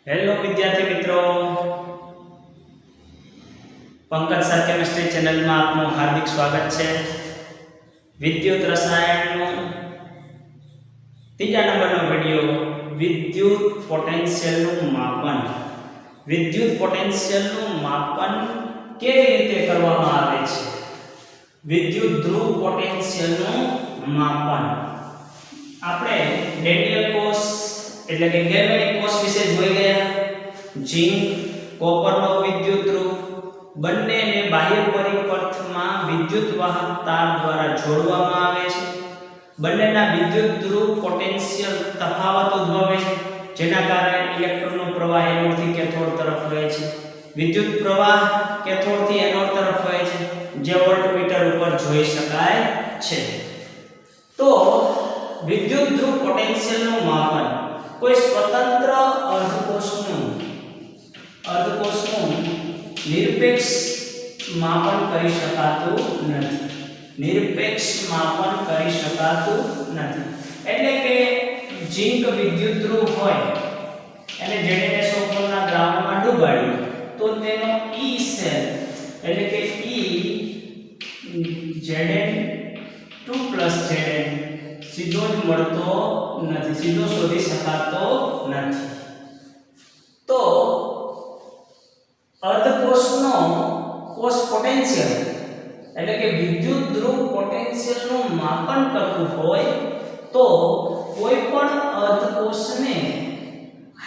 Hello વિદ્યાર્થી મિત્રો, Pankaj sir chemistry ચેનલમાં આપનું હાર્દિક સ્વાગત છે. વિદ્યુત રસાયણનો ત્રીજા નંબરનો વિડિયો વિદ્યુત પોટેન્શિયલનું માપન. વિદ્યુત પોટેન્શિયલનું માપન કેવી રીતે કરવામાં આવે છે? વિદ્યુત ધ્રુવ પોટેન્શિયલનું માપન આપણે રેડિયલ કોષ એટલે કે ગેલ્વેનિક કોષ વિશે જોઈ ગયા. ઝિંક, કોપરનો વિદ્યુત ધ્રુવ બંનેને બાહ્ય પરિપથમાં વિદ્યુત વાહક તાર દ્વારા જોડવામાં આવે છે. બંનેના વિદ્યુત ધ્રુવ પોટેન્શિયલ તફાવત ઉદ્ભવે છે, જેના કારણે ઇલેક્ટ્રોનનો પ્રવાહ એનોડથી કેથોડ તરફ વહે છે. વિદ્યુત પ્રવાહ કેથોડથી એનોડ તરફ વહે છે, જે વોલ્ટમીટર ઉપર જોઈ શકાય છે. તો વિદ્યુત ધ્રુવ પોટેન્શિયલનું માપન કોઈ સ્વતંત્ર અર્ધકોષનું નિરપેક્ષ માપન કરી શકાતું નથી. નિરપેક્ષ માપન કરી શકાતું નથી એટલે કે ઝિંક વિદ્યુત ધ્રુવ હોય અને ZnSO4 ના દ્રાવણમાં ડૂબાડ્યું તો તેનો E સેલ એટલે કે Zn2 Zn સીધો જ મળતો નથી, સીધો શોધી શકાતો નથી. તો અર્ધકોષનો કોષ પોટેન્શિયલ એટલે કે વિદ્યુત ધ્રુવ પોટેન્શિયલનું માપન કરવું હોય તો કોઈ પણ અર્ધકોષને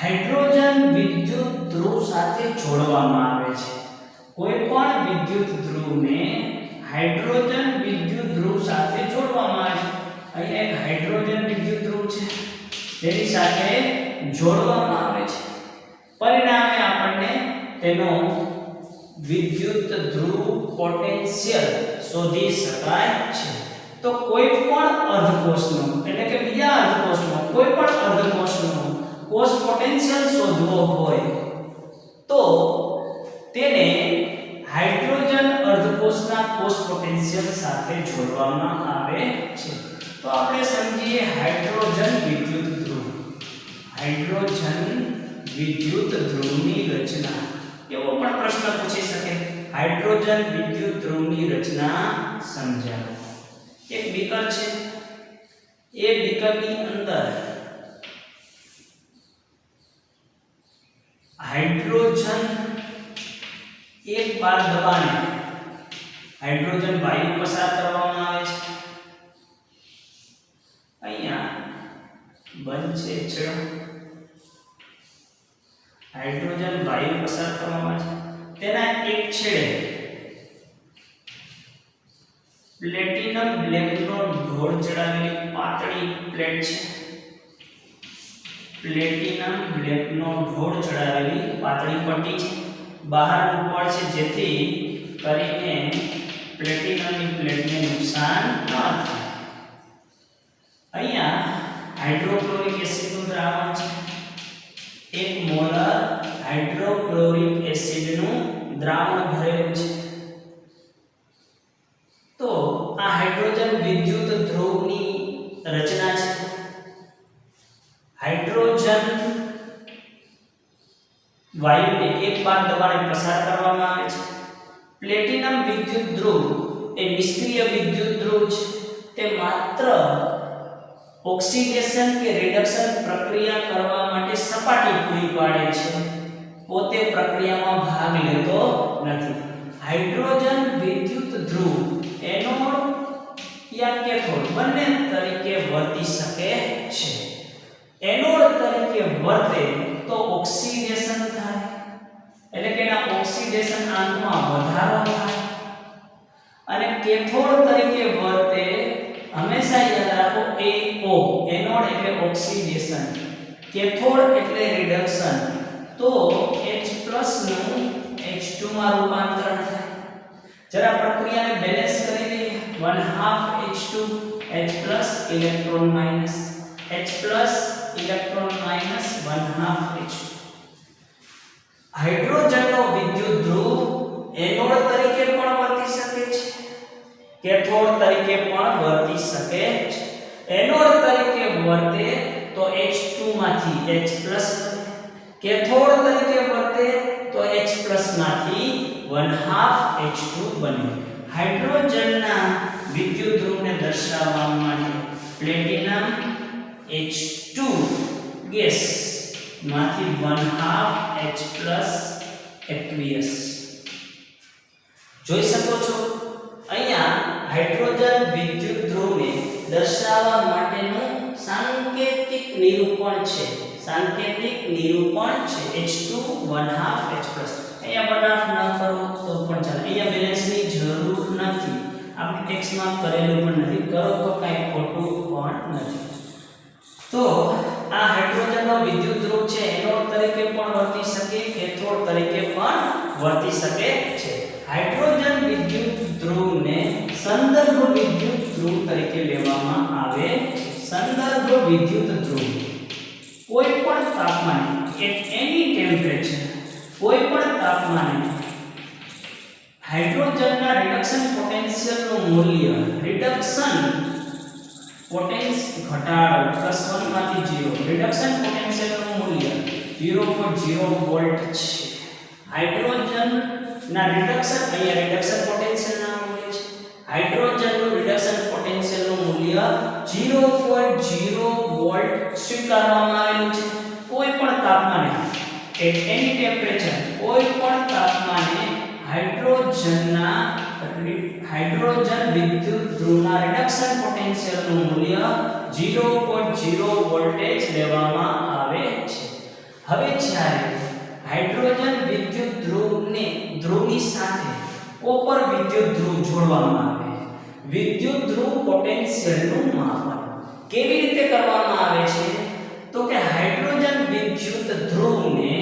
હાઇડ્રોજન વિદ્યુત ધ્રુવ સાથે જોડવામાં આવે છે. કોઈ પણ વિદ્યુત ધ્રુવને હાઇડ્રોજન વિદ્યુત ધ્રુવ સાથે જોડવામાં આવે છે. અહીં એક હાઇડ્રોજન વિદ્યુત ધ્રુવ છે, તેની સાથે જોડવામાં આવે છે. પરિણામે આપણને તેનો વિદ્યુત ધ્રુવ પોટેન્શિયલ શોધી શકાય છે. તો કોઈ પણ અર્ધકોષનો એટલે કે બીજા અર્ધકોષનો કોઈ પણ અર્ધકોષનો કોષ પોટેન્શિયલ શોધવો હોય તો તેને હાઇડ્રોજન અર્ધકોષના કોષ પોટેન્શિયલ સાથે જોડવામાં આવે છે. તો આપણે સમજીએ હાઇડ્રોજન વિદ્યુત ધ્રુવ. હાઇડ્રોજન વિદ્યુત ધ્રુવની રચના એવો પણ પ્રશ્ન પૂછી શકે. હાઇડ્રોજન વિદ્યુત ધ્રુવની રચના સમજાવો. એક બીકર છે, એ બીકરની અંદર હાઇડ્રોજન એક બાર દબાણે હાઇડ્રોજન વાયુ પસાર કરવામાં આવે છે. અહીંયા બંધ છે છેડો, હાઇડ્રોજન વાયુ પસાર કરવામાં આવે છે. તેના એક છેડે પ્લેટિનમ બ્લેકનો ઢોળ ચડાવેલી પાતળી પ્લેટ છે. પ્લેટિનમ બ્લેકનો ઢોળ ચડાવેલી પાતળી પટ્ટી છે. બહાર ઉપર છે, જેથી કરીને પ્લેટિનમની પ્લેટને નુકસાન ન થાય. અહીંયા હાઇડ્રોક્લોરિક એસિડનું દ્રાવણ છે. 1 મોલર હાઇડ્રોક્લોરિક એસિડનું દ્રાવણ ભરેલું છે. તો આ હાઇડ્રોજન વિદ્યુત ધ્રુવની રચના છે. હાઇડ્રોજન વાયુને એક બાર દબાણે પસાર કરવામાં આવે છે. પ્લેટિનમ વિદ્યુત ધ્રુવ એ નિષ્ક્રિય વિદ્યુત ધ્રુવ છે. તે માત્ર ઓક્સિડેશન કે રિડક્શન પ્રક્રિયા કરવા માટે સપાટી પૂરી પાડે છે, પોતે પ્રક્રિયામાં ભાગ લેતો નથી. હાઇડ્રોજન વિદ્યુત ધ્રુવ એનોડ યા કેથોડ બંને તરીકે વર્તી શકે છે. એનોડ તરીકે વર્તે તો ઓક્સિડેશન થાય એટલે કે એના ઓક્સિડેશન આંકમાં વધારો થાય, અને કેથોડ તરીકે વર્તે હંમેશા યાદ રાખો AO એનોડ એટલે ઓક્સિડેશન, કેથોડ એટલે રિડક્શન. તો H+ નું H2 માં રૂપાંતરણ થાય. જરા પ્રક્રિયાને બેલેન્સ કરી દઈએ. 1/2 H2 H+ electron minus H+ electron minus 1/2 H2. હાઇડ્રોજનનો વિદ્યુત ધ્રુવ એનોડ તરીકે પણ વર્તી શકે છે, કેથોડ તરીકે પણ વર્તી શકે છે. એનોડ તરીકે વર્તે તો H2 માંથી H+ કેથોડ તરીકે વર્તે તો H+ માંથી 1/2 H2 બને. હાઇડ્રોજનના વિદ્યુત ધ્રુવને દર્શાવવા માટે પ્લેટિનમ H2 ગેસ માંથી 1/2 H+ aqueous. જોઈ શકો છો અહીંયા હાઇડ્રોજન વિદ્યુત ધ્રુવને દર્શાવવા માટેનું સાંકેતિક નિરૂપણ છે. સાંકેતિક નિરૂપણ છે H2 1/2 H+. અહીંયા 1/2 ન કરો તો પણ ચાલે. અહીંયા બેલેન્સની જરૂર નથી. આપણે ટેક્સ્ટમાં કરેલું પણ નથી. કરો તો કાંઈ ખોટું પણ નથી. તો આ હાઇડ્રોજનનો વિદ્યુત ધ્રુવ છે એનોડ તરીકે પણ વર્તી શકે, કેથોડ તરીકે પણ વર્તી શકે છે. હાઇડ્રોજન વિદ્યુત ધ્રુવને સંદર્ભ વિદ્યુત ધ્રુવ તરીકે લેવામાં આવે છે. સંદર્ભ વિદ્યુત ધ્રુવ કોઈ પણ તાપમાને એટ એની ટેમ્પરેચર કોઈ પણ તાપમાને હાઇડ્રોજનના રિડક્શન પોટેન્શિયલનું મૂલ્ય રિડક્શન પોટેન્શિયલ ઘટાડો +1 માંથી 0 રિડક્શન પોટેન્શિયલનું મૂલ્ય 0.0 વોલ્ટ છે. હાઇડ્રોજનના રિડક્શન અહીંયા રિડક્શન પોટેન્શિયલના મૂલ્ય છે. હાઇડ્રોજનનું રિડક્શન પોટેન્શિયલનું મૂલ્ય 0.0 વોલ્ટ સ્વીકારવામાં આવેલું છે. કોઈ પણ તાપમાને એટ એની ટેમ્પરેચર કોઈ પણ તાપમાને હાઇડ્રોજન વિદ્યુત ધ્રુવના રિડક્શન પોટેન્શિયલનું મૂલ્ય 0.0 વોલ્ટેજ લેવામાં આવે છે. હવે જ્યારે હાઇડ્રોજન વિદ્યુત ધ્રુવની સાથે કોપર વિદ્યુત ધ્રુવ જોડવામાં આવે, વિદ્યુત ધ્રુવ પોટેન્શિયલનું માપન કેવી રીતે કરવામાં આવે છે? તો કે હાઇડ્રોજન વિદ્યુત ધ્રુવને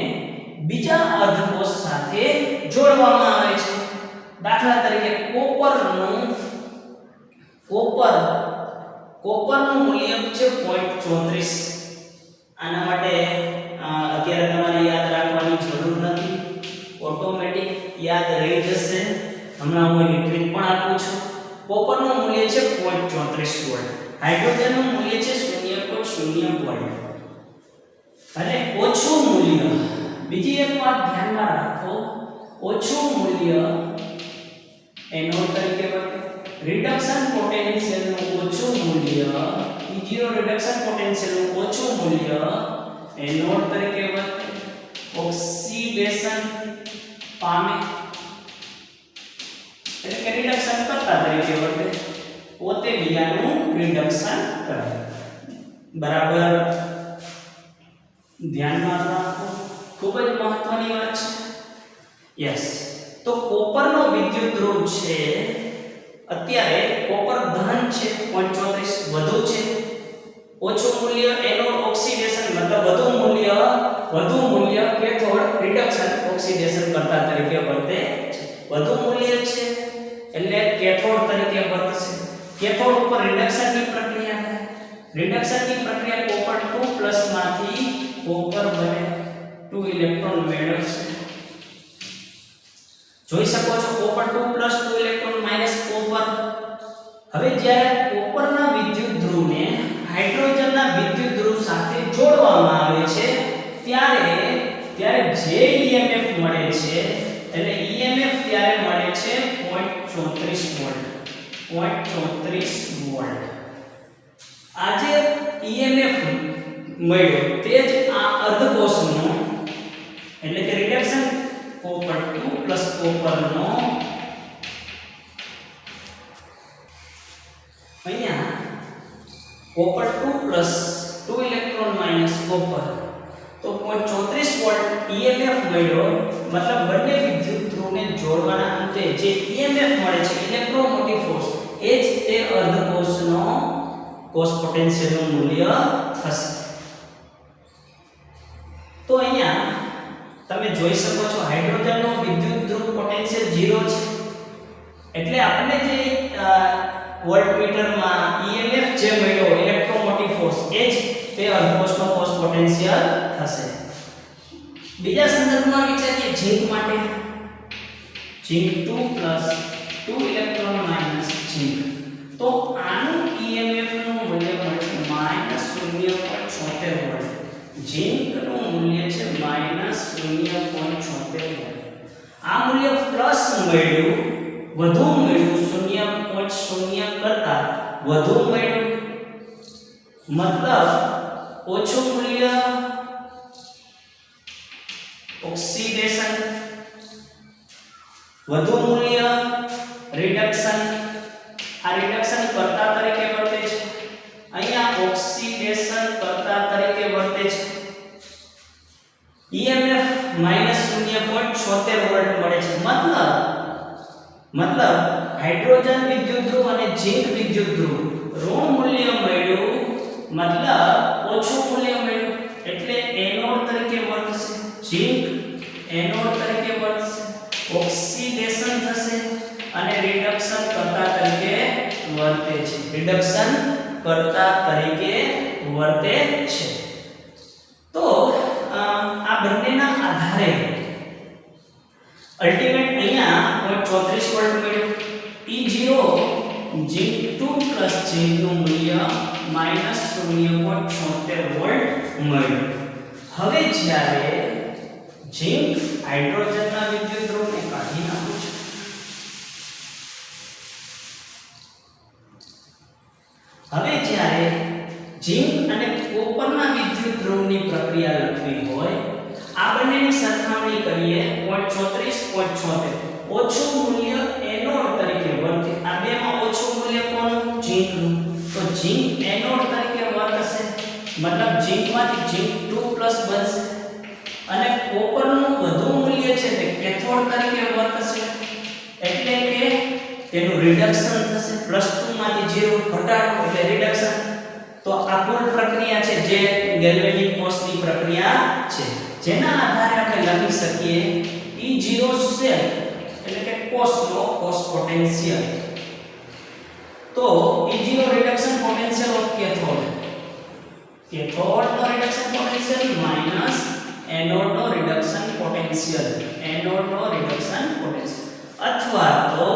બીજા અર્ધકોષ સાથે જોડવામાં આવે છે. દાખલા તરીકે કોપરનું મૂલ્ય છે 0.34. આના માટે અત્યારે તમારે યાદ રાખવાની જરૂર નથી, ઓટોમેટિક યાદ રહી જશે. હમણાં હું એની ટ્રીક પણ આપું છું. કોપરનું મૂલ્ય છે 0.34 વોલ્ટ, હાઇડ્રોજનનું મૂલ્ય છે 0.0 વોલ્ટ. અને ઓછું મૂલ્ય, બીજી એક વાત ધ્યાનમાં રાખો, ઓછું મૂલ્ય એનોડ તરીકે વર્તે. રિડક્શન પોટેન્શિયલનું ઓછું મૂલ્ય, E0 રિડક્શન પોટેન્શિયલનું ઓછું મૂલ્ય એનોડ તરીકે વર્તે. ઓક્સિડેશન પામે એટલે કે રિડક્શન કરતા તરીકે વર્તે, પોતે બીજાનું રિડક્શન કરે. બરાબર ધ્યાનમાં રાખો, ખૂબ જ મહત્વની વાત છે. યસ, તો કોપરનો વિદ્યુત ધ્રુવ છે, અત્યારે કોપર ધન છે 0.34, વધુ છે. ઓછું મૂલ્ય એનોડ ઓક્સિડેશન મતલબ વધુ મૂલ્ય કેથોડ રિડક્શન ઓક્સિડેશન કરતા તરીકે વર્તે છે. વધુ મૂલ્ય છે એટલે કેથોડ તરીકે વર્તશે. કેથોડ ઉપર રિડક્શનની પ્રક્રિયા થાય. રિડક્શનની પ્રક્રિયા કોપર 2+ માંથી કોપર બને 2 ઇલેક્ટ્રોન મેળવશે. જોઈ શકો છો કોપર 2 + 2 ઇલેક્ટ્રોન માઈનસ કોપર. હવે જ્યારે કોપરના વિદ્યુત ધ્રુવને હાઇડ્રોજનના વિદ્યુત ધ્રુવ સાથે જોડવામાં આવે છે ત્યારે જે EMF મળે છે એટલે EMF ત્યારે મળે છે 0.34 વોલ્ટ. 0.34 વોલ્ટ. આ જે EMF મળ્યો તે જ આ અર્ધકોષનો એટલે કે રિડક્શન કોપર 2 + કોપરનો અહીંયા કોપર 2 + 2 ઇલેક્ટ્રોન માઈનસ કોપર તો 0.34 વોલ્ટ EMF મળ્યો. મતલબ બંને વિદ્યુત ધ્રુવને જોડવાના અંતે જે EMF મળે છે ઇલેક્ટ્રોમોટિવ ફોર્સ એ જ તે અર્ધકોષનો કોષ પોટેન્શિયલનું મૂલ્ય થશે. તો અહીંયા તમે જોઈ શકો છો હાઇડ્રોજનનો વિદ્યુત ધ્રુવ પોટેન્શિયલ 0 છે એટલે આપણે જે વોલ્ટમીટરમાં EMF જે મળ્યો ઇલેક્ટ્રોમોટિવ ફોર્સ એ જ તે અર્ધકોષનો કોષ પોટેન્શિયલ થશે. બીજા સંદર્ભમાં વિચારીએ ઝિંક માટે. ઝિંક 2 + 2 ઇલેક્ટ્રોન માઈનસ ઝિંક તો આનું EMF નું મૂલ્ય મળે છે -0.76 વોલ્ટ. ઝિંકનું મૂલ્ય છે -0.76 વધુ મળ્યું, મતલબ ઓછું મૂલ્ય ઓક્સિડેશન, વધુ મૂલ્ય રિડક્શન. આ રિડક્શન કર્તા તરીકે વર્તે છે, અહીંયા ઓક્સિડેશન કર્તા તરીકે વર્તે છે. EMF -0.76 વોલ્ટ મળે છે. મતલબ હાઇડ્રોજન વિદ્યુત ધ્રુવ અને ઝિંક વિદ્યુત ધ્રુવ ઋણ મૂલ્ય મળ્યું, મતલબ ઓછું મૂલ્ય મળ્યું, એટલે એનોડ તરીકે વર્તશે. ઝિંક એનોડ તરીકે વર્તશે, ઓક્સિડેશન થશે અને રિડક્શન કર્તા તરીકે વર્તે છે. રિડક્શન કર્તા તરીકે વર્તે છે. તો આ બંનેના આધારે અલ્ટિમેટ અહીંયા 34 વોલ્ટ મળ્યું. E0 ઝિંક 2 પ્લસ ઝિંકનું મૂલ્ય -0.76 વોલ્ટ મળ્યું. હવે જ્યારે ઝિંક હાઇડ્રોજનના વિદ્યુત ધ્રુવને કાઢી નાખું છું, હવે જ્યારે ઝિંક અને કોપરના વિદ્યુત ધ્રુવની પ્રક્રિયા લખવી હોય, આ બંનેની સરખામણી કરીએ 0.34 ઓછું મૂલ્ય એનોડ તરીકે વર્તે. આ બેમાં ઓછું મૂલ્ય કોનું? ઝિંકનું. તો ઝિંક એનોડ તરીકે વર્તશે, મતલબ ઝિંકમાંથી ઝિંક 2 પ્લસ બનશે અને કોપરનું વધુ મૂલ્ય છે તે કેથોડ તરીકે વર્તશે, એટલે કે તેનું રિડક્શન થશે. +2 માંથી 0 ઘટાડો એટલે રિડક્શન. તો આ કુલ પ્રક્રિયા છે જે ગેલ્વેનિક કોષની પ્રક્રિયા છે, જેના આધારે આપણે લખી શકીએ E0 સેલ એટલે કે કોષનો કોષ પોટેન્શિયલ. તો E0 reduction potential of cathode, કેથોડનો રિડક્શન પોટેન્શિયલ માઈનસ એનોડનો રિડક્શન પોટેન્શિયલ, એનોડનો રિડક્શન પોટેન્શિયલ. અથવા તો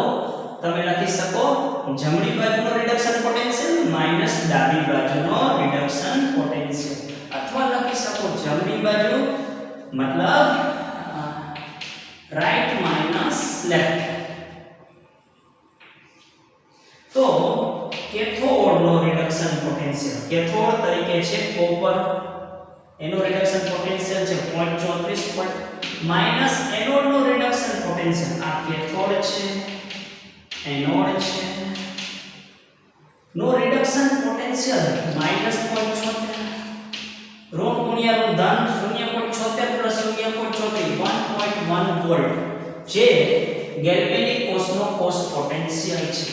તમે લખી શકો જમણી બાજુનો રિડક્શન પોટેન્શિયલ માઈનસ ડાબી બાજુનો રિડક્શન પોટેન્શિયલ. અથવા લખી શકો જમણી બાજુ મતલબ રાઈટ માઈનસ લેફ્ટ. તો કેથોડનો રિડક્શન પોટેન્શિયલ, કેથોડ તરીકે છે કોપર, એનો રિડક્શન પોટેન્શિયલ છે 0.34 વોલ્ટ માઈનસ એનોડનો રિડક્શન પોટેન્શિયલ, આ કેથોડ છે, એનોડ છે, નો રિડક્શન પોટેન્શિયલ -0.76 ઋણ ગુણ્યા ઋણ ધન 0.76 પ્લસ 0.34 1.1 વોલ્ટ, જે ગેલ્વેનિક કોષનો કોષ પોટેન્શિયલ છે.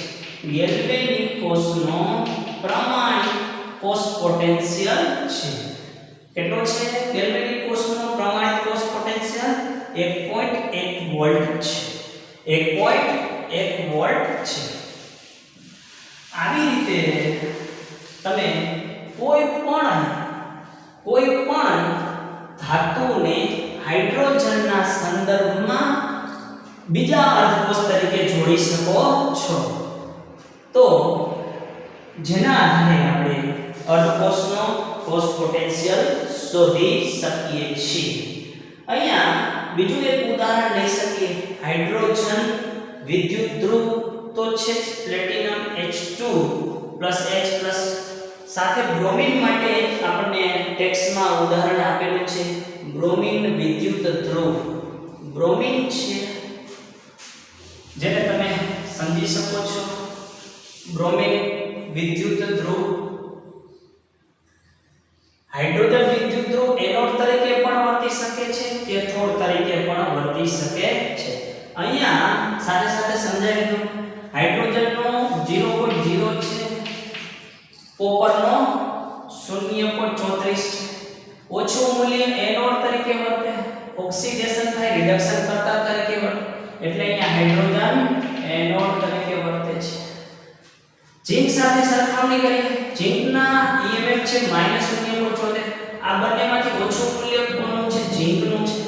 ગેલ્વેનિક કોષનો પ્રમાણિત કોષ પોટેન્શિયલ છે. કેટલો છે ગેલ્વેનિક કોષનો પ્રમાણિત કોષ પોટેન્શિયલ? 1.1 વોલ્ટ છે. 1.1 વોલ્ટ છે. આવી રીતે તમે કોઈ પણ ધાતુને હાઇડ્રોજનના સંદર્ભમાં બીજા અર્ધકોષ તરીકે જોડી શકો છો. તો જેના આધારે આપણે અર્ધકોષનો કોષ પોટેન્શિયલ શોધી શકીએ છીએ. અહીંયા બીજું એક ઉદાહરણ લઈ શકીએ. હાઇડ્રોજન વિદ્યુત ધ્રુવ તો છે પ્લેટિનમ H2 H+ સાથે બ્રોમિન માટે આપણને ટેક્સ્ટમાં ઉદાહરણ આપેલું છે બ્રોમિન વિદ્યુત ધ્રુવ. બ્રોમિન છે જેને તમે સમજી શકો છો. બ્રોમિન વિદ્યુત ધ્રુવ, હાઇડ્રોજન વિદ્યુત ધ્રુવ એનોડ તરીકે પણ વર્તી શકે છે, કેથોડ તરીકે પણ વર્તી શકે છે. અહીંયા સાથે સાથે સમજાવી દઉં, હાઇડ્રોજનનો 0.0 છે, કોપરનો 0.34 છે. ઓછું મૂલ્ય એનોડ તરીકે વર્તે, ઓક્સિડેશન થાય રિડક્શન કરતા તરીકે વર્તે, એટલે અહીંયા હાઇડ્રોજન એનોડ તરીકે વર્તે છે. ઝિંક સાથે સરખામણી કરીએ. ઝિંકના EMF છે -0.74. આ બંનેમાંથી ઓછું મૂલ્ય કોનું છે? ઝિંકનું છે.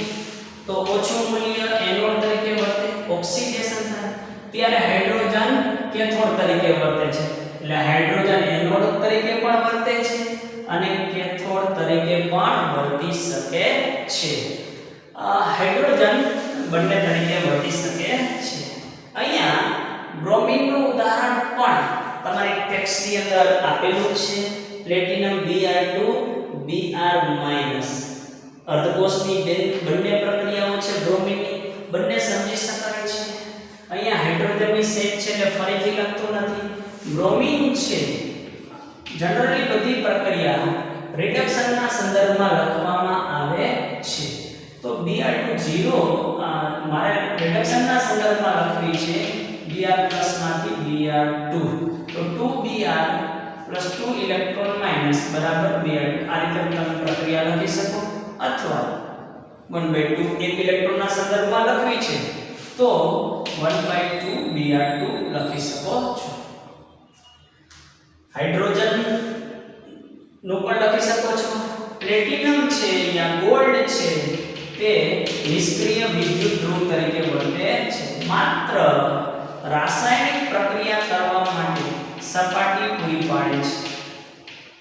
તો ઓછું મૂલ્ય એનોડ તરીકે વર્તે, ઓક્સિડેશન થાય ત્યારે હાઇડ્રોજન કેથોડ તરીકે વર્તે છે. એટલે હાઇડ્રોજન એનોડ તરીકે પણ વર્તે છે અને કેથોડ તરીકે પણ વર્તી શકે છે. હાઇડ્રોજન બંને તરીકે વર્તી શકે છે. અહીંયા બ્રોમિનનું ઉદાહરણ પણ તમારી ટેક્સ્ટની અંદર આપેલું છે પ્લેટિનમ Br2 Br- અર્ધકોષની બંને પ્રક્રિયાઓ છે બ્રોમિનની બંને સમજી શકાય છે. અહીંયા હાઇડ્રોજનની શેપ છે એટલે ફરીથી લખતો નથી. બ્રોમિન છે જનરલી બધી પ્રક્રિયા રિડક્શનના સંદર્ભમાં લખવામાં આવે છે. તો Br2 0 મારે રિડક્શનના સંદર્ભમાં લખવી છે Br+ માંથી Br2 તો 2Br + 2 ઇલેક્ટ્રોન માઈનસ બરાબર Br. આ રીતે તમે પ્રક્રિયા લખી શકો અથવા 1/2 એક ઇલેક્ટ્રોનના સંદર્ભમાં લખવી છે તો 1/2 Br2 લખી શકો છો. હાઇડ્રોજન નું પણ લખી શકો છો. પ્લેટિનમ છે યા ગોલ્ડ છે તે નિષ્ક્રિય વિદ્યુત ધ્રુવ તરીકે વર્તે છે. માત્ર રાસાયણિક પ્રક્રિયા કરવા માટે સપાટી પૂરી પાડે છે.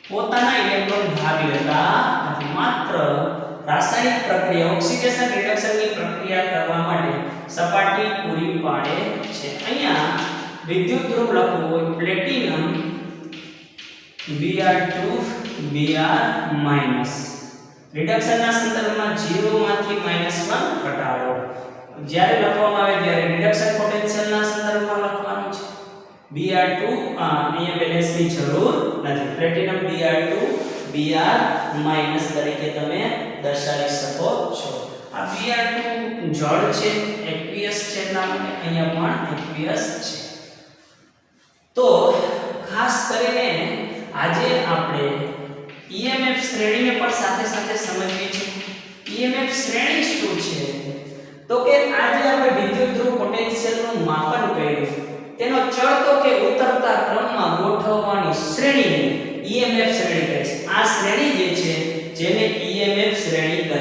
પોતાના ઇલેક્ટ્રોન ભાગ લેતા નથી. માત્ર રાસાયણિક પ્રક્રિયા ઓક્સિડેશન રિડક્શનની પ્રક્રિયા કરવા માટે સપાટી પૂરી પાડે છે. અહીંયા વિદ્યુત ધ્રુવ લખવું હોય પ્લેટિનમ Br2 Br- રિડક્શનના સંદર્ભમાં 0 માંથી -1 ઘટાડો. જ્યારે લખવામાં આવે ત્યારે રિડક્શન પોટેન્શિયલના સંદર્ભમાં લખવાનું છે. Br2 અહીંયા બેલેન્સની જરૂર નથી. પ્લેટિનમ Br2 Br- તરીકે તમે દર્શાવી શકો છો. આ Br2 જળ છે એક્વિયસ છે એટલા માટે અહીંયા પણ એક્વિયસ છે. તો ખાસ કરીને આજે આપણે EMF શ્રેણીને પણ સાથે સાથે સમજવી છે. EMF શ્રેણી શું છે? તો કે આજે આપણે વિદ્યુત ધ્રુવ પોટેન્શિયલનું માપન કર્યું. તેનો ચડતો કે ઉતરતા ક્રમમાં ગોઠવવાની શ્રેણીને EMF શ્રેણી કહે છે. આ શ્રેણી જે છે જેને EMF શ્રેણી કહે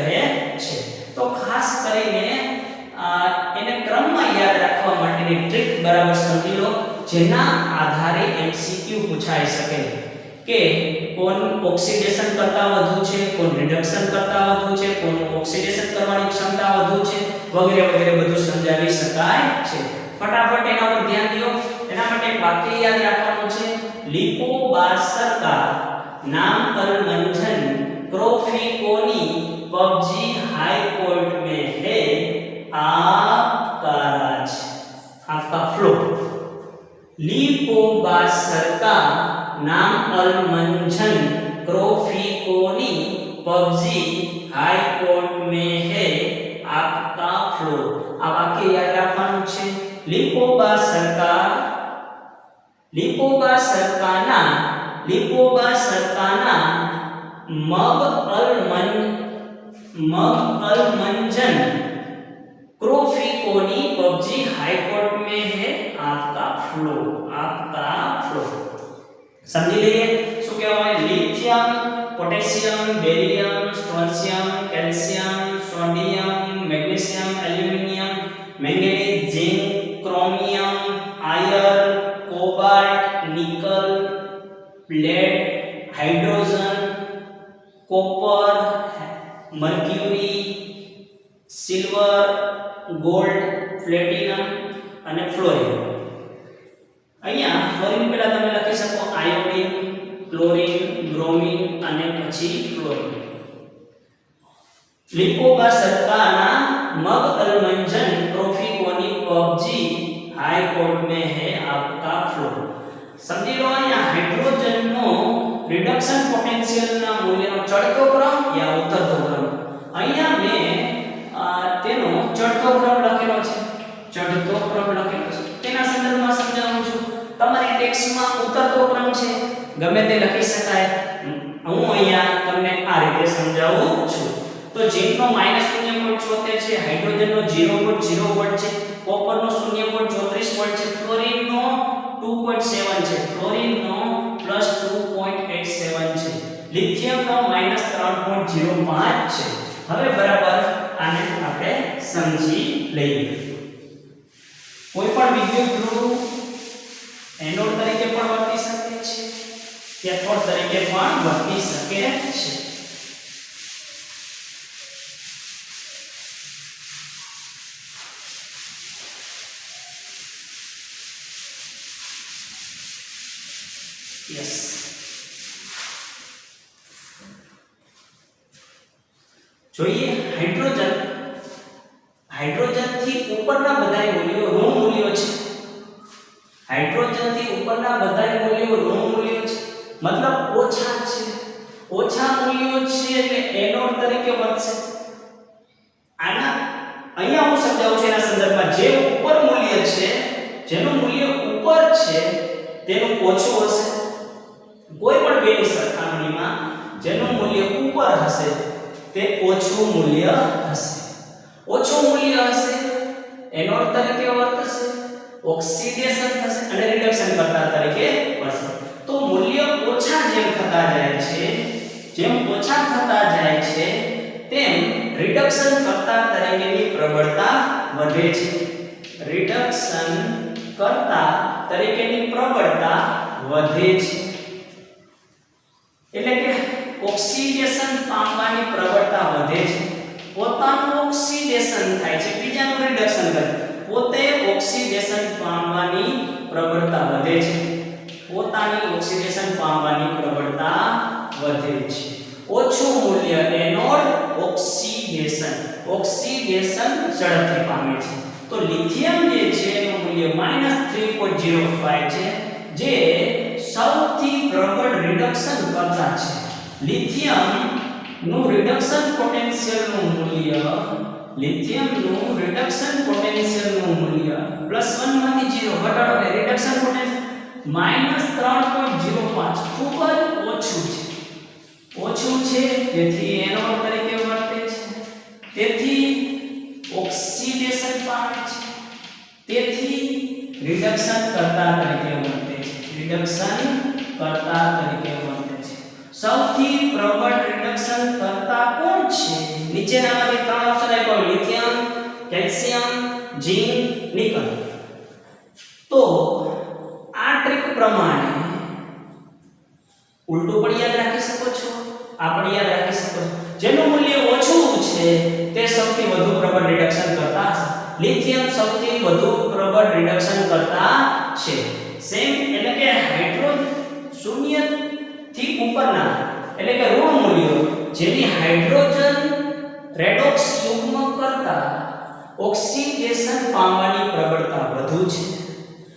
છે. તો ખાસ કરીને એને ક્રમમાં યાદ રાખવા માટેની ટ્રીક બરાબર સમજી લો જેના આધારે MCQ પૂછાઈ શકે કે કોણ ઓક્સિડેશન કરતા વધુ છે, કોણ રિડક્શન કરતા વધુ છે, કોણ ઓક્સિડેશન કરવાની ક્ષમતા વધુ છે વગેરે વગેરે બધું સમજાવી શકાય છે. ફટાફટ એના પર ધ્યાન દો. એના માટે એક વાક્ય યાદ રાખવાનું છે. લિપો બાસરકા नाम पर मंजन क्रोफिकोनी पबजी हाई कोर्ट में है आपका राज आपका फ्लो. लिपोबासर का नाम अल मंजन क्रोफिकोनी पबजी हाई कोर्ट में है आपका फ्लो. આ વાક્ય યાદ રાખવાનું છે. लिपोबासर सरकाना मग अल मंजन क्रोफिकोनी पबजी हाई कोर्ट में है आपका फ्लो. समझी लीजिए શું કહેવાય? Lithium, potassium, barium, strontium, calcium, sodium, magnesium, aluminium, manganese, zinc, chromium, iron, cobalt, nickel, lead, hydrogen, copper, mercury, silver, gold, platinum અને fluorine. અહીંયા ફ્લોરિન પહેલા તમે લખી શકો આયોડિન, ક્લોરીન, બ્રોમિન અને પછી ફ્લોરિન. लिपोबासरकाना मग अलमंजन ट्रोफिकोनी पबजी हाई कोर्ट में है आपका फ्लो. समझी लो અહીંયા હાઇડ્રોજનનો રિડક્શન પોટેન્શિયલના મૂલ્યનો ચડતો ક્રમ યા ઉતરતો ક્રમ. અહીંયા મે તેનો ચડતો ક્રમ લખેલો છે. તેના સંદર્ભમાં સમજાવું છું. તમારી ટેક્સ્ટમાં ઉતરતો ક્રમ છે ગમે તે લખી શકાય. હું અહીંયા તમને આ રીતે સમજાવું છું. તો ઝિંકનો -0.76 છે, હાઇડ્રોજનનો 0.0 વોલ્ટ છે, કોપરનો 0.34 વોલ્ટ છે, ફ્લોરિનનો 2.7 છે, ફ્લોરિનનો +2.87 છે, લિથિયમનો -3.05 છે. હવે બરાબર આને આપણે સમજી લઈએ. કોઈ પણ વિદ્યુત ધ્રુવ એનોડ તરીકે પણ વર્તી શકે છે, કેથોડ તરીકે પણ વર્તી શકે છે. જોઈએ હાઇડ્રોજન થી ઉપરના બધાય મૂલ્યો ઋણ મૂલ્યો છે. હાઇડ્રોજન થી ઉપરના બધાય મૂલ્યો ઋણ મૂલ્યો છે, મતલબ ઓછા છે. ઓછા મૂલ્યો છે એટલે એનોડ તરીકે વર્તશે. આના અહીંયા હું સમજાવું છું એના સંદર્ભમાં. જે ઉપર મૂલ્ય છે, જેનું મૂલ્ય ઉપર છે તેનું ઓછું હશે. કોઈ પણ બેની સરખામણીમાં જેનું મૂલ્ય ઉપર હશે તે ઓછું મૂલ્ય હશે. ઓછું મૂલ્ય હશે એનોડ તરીકે વર્તશે, ઓક્સિડેશન થશે અને રિડક્શન કર્તા તરીકે વર્તશે. તો મૂલ્ય ઓછા જેમ થતા જાય છે, જેમ ઓછા થતા જાય છે તેમ રિડક્શન કર્તા તરીકેની પ્રબળતા વધે છે. રિડક્શન કર્તા તરીકેની પ્રબળતા વધે છે. એટલે કે ઓક્સિડેશન પામવાની પ્રબળતા વધે છે. પોતાનું ઓક્સિડેશન થાય છે, બીજાનું રિડક્શન કરે. પોતે ઓક્સિડેશન પામવાની પ્રબળતા વધે છે. પોતાની ઓક્સિડેશન પામવાની પ્રબળતા વધે છે. ઓછું મૂલ્ય એનોડ ઓક્સિડેશન ઝડપથી પામે છે. તો લિથિયમ જે છે એનું મૂલ્ય -3.05 છે, જે સૌથી પ્રબળ રિડક્શન કરતા છે. લિથિયમ નું રિડક્શન પોટેન્શિયલ નું મૂલ્ય +1 માંથી 0 ઘટાડો એટલે રિડક્શન પોટેન્શિયલ -3.05 ખૂબ જ ઓછું છે. તેથી એનોડ તરીકે વર્તે છે, તેથી ઓક્સિડેશન પામે છે, તેથી રિડક્શન કરતા તરીકે વર્તે છે. સૌથી પ્રબળ રિડક્શન કરતા કોણ છે? નીચેનામાંથી ત્રણ ઓપ્શન આપ્યા: લિથિયમ, કેલ્શિયમ, ઝિંક, નિકલ. તો આ ટ્રીક પ્રમાણે ઉલટું પણ યાદ રાખી શકો છો, આ પણ યાદ રાખી શકો છો. જેનું મૂલ્ય ઓછું છે તે સૌથી વધુ પ્રબળ રિડક્શન કરતા છે. લિથિયમ સૌથી વધુ પ્રબળ રિડક્શન કરતા છે. સેમ એટલે કે હાઇડ્રોજન શૂન્ય થી ઉપરના એટલે કે ઋણ મૂલ્યો જેની હાઇડ્રોજન રેડોક્સ યુગ્મ કરતા ઓક્સિડેશન પામવાની પ્રબળતા વધુ છે.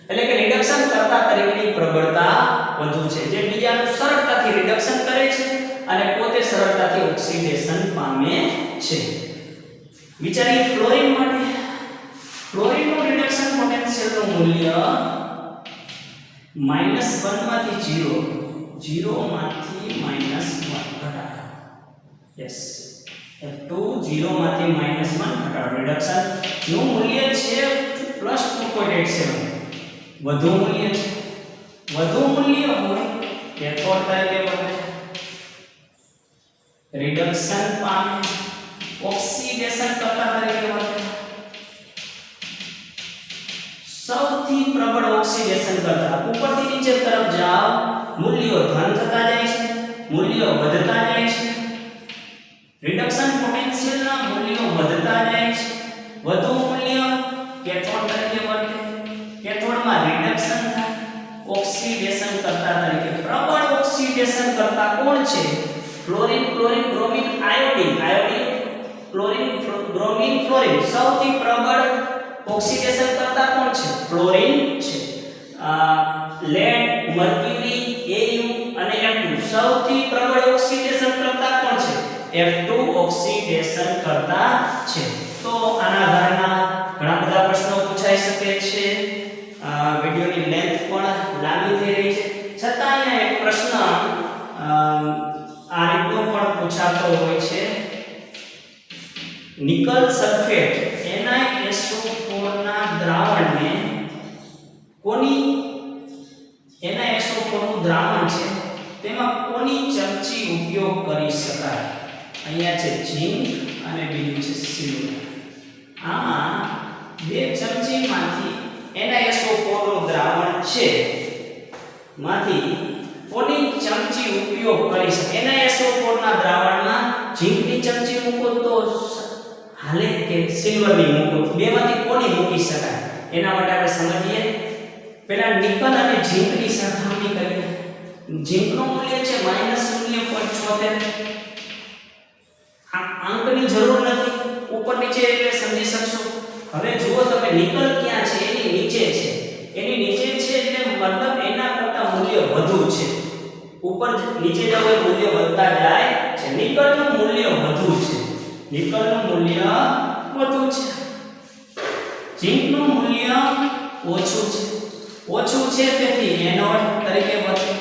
એટલે કે રિડક્શન કરતા તરીકેની પ્રબળતા વધુ છે, જે બીજાનું સરળતાથી રિડક્શન કરે છે અને પોતે સરળતાથી ઓક્સિડેશન પામે છે. વિચારીએ ફ્લોરિન માટે. ફ્લોરિનનું રિડક્શન પોટેન્શિયલનું મૂલ્ય -1 માંથી 0 માંથી -1 ઘટાડો. યસ, F2 0 માંથી -1 ઘટાડો. રિડક્શન નું મૂલ્ય છે +2.87. વધુ મૂલ્ય છે. વધુ મૂલ્ય હોય કેથોડ તરીકે વર્તે, રિડક્શન પામે, ઓક્સિડેશન કરતા તરીકે વર્તે. સૌથી પ્રબળ ઓક્સિડેશન કરતા ઉપરથી નીચે તરફ જાઓ, મૂલ્યો ધન થતા જાય છે, મૂલ્યો વધતા જાય છે. રિડક્શન પોટેન્શિયલના મૂલ્યો વધતા જાય છે. વધુ મૂલ્ય કેથોડ તરીકે વર્તે, કેથોડમાં રિડક્શન થાય, ઓક્સિડેશન કરતા તરીકે. પ્રબળ ઓક્સિડેશન કરતા કોણ છે? Fluorine, chlorine, bromine, iodine. Chlorine, bromine, fluorine. સૌથી પ્રબળ ઓક્સિડેશન કરતા કોણ છે? ફ્લોરિન છે. લેડ, મર્ક્યુરી, Au અને F2 સૌથી પ્રબળ ઓક્સિડેશન કરતા કોણ છે? F2 ઓક્સિડેશન કરતા છે. તો આના આધારના ઘણા બધા પ્રશ્નો પૂછાઈ શકે છે. વિડિયોની લેન્થ પણ લાંબી થઈ રહી છે, છતાં અહીંયા એક પ્રશ્ન આ રીતનો પણ પૂછાતો હોય છે. નિકલ સલ્ફેટ NiSO4 ના દ્રાવણને NiSO4 નું દ્રાવણ છે તેમાં કોની ચમચી ઉપયોગ કરી શકાય? અહીંયા છે ઝિંક અને બીજું છે સિલ્વર. આમાં બે ચમચીમાંથી NiSO4 નું દ્રાવણ છે માંથી કોની ચમચી ઉપયોગ કરી શકાય? NiSO4 ના દ્રાવણમાં ઝિંકની ચમચી મૂકો તો હાલે કે સિલ્વરની મૂકો? બેમાંથી કોની મૂકી શકાય? એના માટે આપણે સમજીએ. પહેલા નિકલ અને ઝિંકની સરખામણી કરીએ. ઝિંકનું મૂલ્ય છે -0.76. આંકની જરૂર નથી, ઉપર નીચે એટલે સમજી શકશો. હવે જુઓ તમે નિકલ ક્યાં છે, એની નીચે છે. એની નીચે છે એટલે મતલબ એના કરતા મૂલ્ય વધુ છે. ઉપર નીચે જાવ એ મૂલ્ય વધતા જાય છે. નિકલનું મૂલ્ય વધુ છે. નિકલનું મૂલ્ય વધુ છે. ઝીંકનું મૂલ્ય ઓછું છે. ઓછું છે તેથી એનોડ તરીકે વર્તે,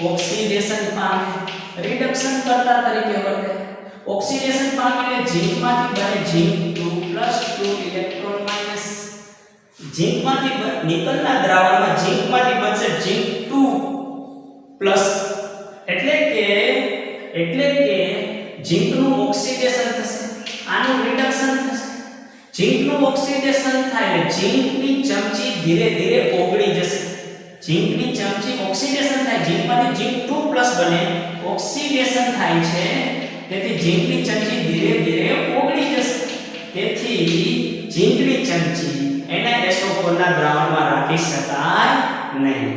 ઓક્સિડેશન પામે, રિડક્શન કરતા તરીકે વર્તે. ઓક્સિડેશન પામે એટલે ઝીંકમાંથી બને ઝીંક 2 + 2 ઇલેક્ટ્રોન માઈનસ. ઝીંકમાંથી નિકલના દ્રાવણમાં ઝીંકમાંથી બનશે ઝીંક 2 એટલે કે ઝીંકનું ઓક્સિડેશન થશે, આનું રિડક્શન થશે. ઝીંકનું ઓક્સિડેશન થાય એટલે ઝીંકની ચમચી ધીરે ધીરે ઓગળી જશે. ઝીંકની ચમચી ઓક્સિડેશન થાય, ઝીંકમાંથી ઝીંક 2+ બને, ઓક્સિડેશન થાય છે તેથી ઝીંકની ચમચી ધીરે ધીરે ઓગળી જશે. તેથી ઝીંકની ચમચી NaSO4 ના દ્રાવણમાં રાખી શકાય નહીં.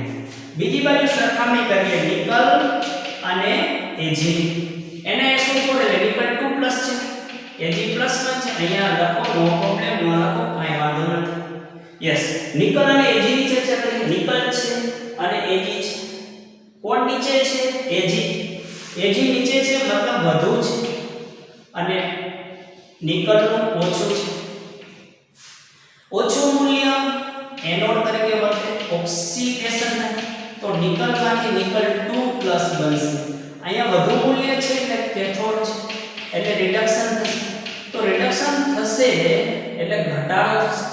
બીજી બાજુ સરખામણી કરીએ નિકલ અને Ag. NaSO4 એટલે નિકલ 2+ છે, Ag +1 છે. અહીંયા લખો, નો પ્રોબ્લેમ, ન લખો કાંઈ વાંધો નથી. યસ, નિકલ અને Ag ની ચર્ચા કરીએ. નિકલ છે અને Ag છે. કોણ નીચે છે? Ag. Ag નીચે છે મતલબ વધુ છે અને નિકલનું ઓછું છે. ઓછું મૂલ્ય એનોડ તરીકે વર્તે, ઓક્સિડેશન થાય તો નિકલમાંથી નિકલ 2+ બનશે. અહીંયા વધુ મૂલ્ય છે એટલે કેથોડ છે એટલે રિડક્શન થશે. તો રિડક્શન થશે એટલે ઘટાડો થશે.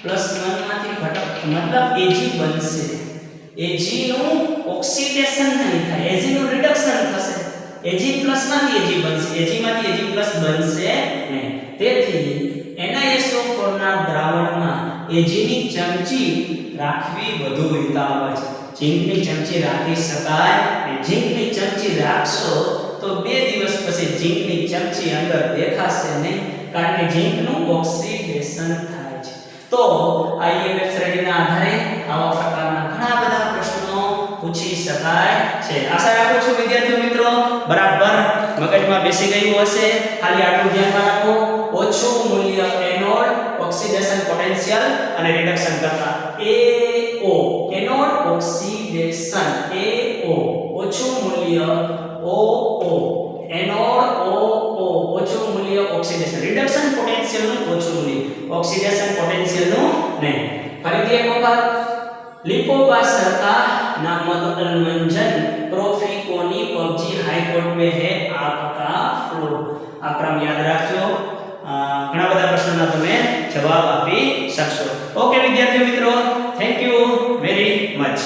+1 માંથી ઘટાડો મતલબ Ag બનશે. Ag નું ઓક્સિડેશન નહીં થાય, Ag નું રિડક્શન થશે. Ag+ માંથી Ag બનશે, Ag માંથી Ag+ બનશે નહીં. તેથી NaSO4 ના દ્રાવણમાં Ag ની ચમચી રાખવી વધુ હિતાવહ છે. ઝીંકની ચમચી રાખી શકાય અને ઝીંકની ચમચી રાખશો તો 2 દિવસ પછી ઝીંકની ચમચી અંદર દેખાશે નહીં, કારણ કે ઝીંકનું ઓક્સિડેશન થાય છે. તો IMF શ્રેણીના આધારે આવા પ્રકારના ઘણા બધા પ્રશ્નો પૂછી શકાય છે. આશા રાખું છું વિદ્યાર્થીઓ મિત્રો બરાબર મગજમાં બેસી ગયું હશે. ખાલી આટલું ધ્યાનમાં રાખો, ઓછું મૂલ્ય એનોડ, ઓક્સિડેશન પોટેન્શિયલ અને રિડક્શન કરતા AO, એનોડ ઓક્સિડેશન AO, ઓછું મૂલ્ય OO, એનોડ OO, ઓછું મૂલ્ય ઓક્સિડેશન, રિડક્શન પોટેન્શિયલ નું ઓછું મૂલ્ય, ઓક્સિડેશન પોટેન્શિયલ નું નહીં. ફરીથી એક વખત, लिपोबासर का नामकरण प्रोफिकोनी पबजी हाई कोर्ट में है आपका फ्लो. आ क्रम याद रखो, घણા બધા પ્રશ્નોના તમે જવાબ આપી શકશો. ઓકે વિદ્યાર્થી મિત્રો, થેન્ક યુ વેરી મચ.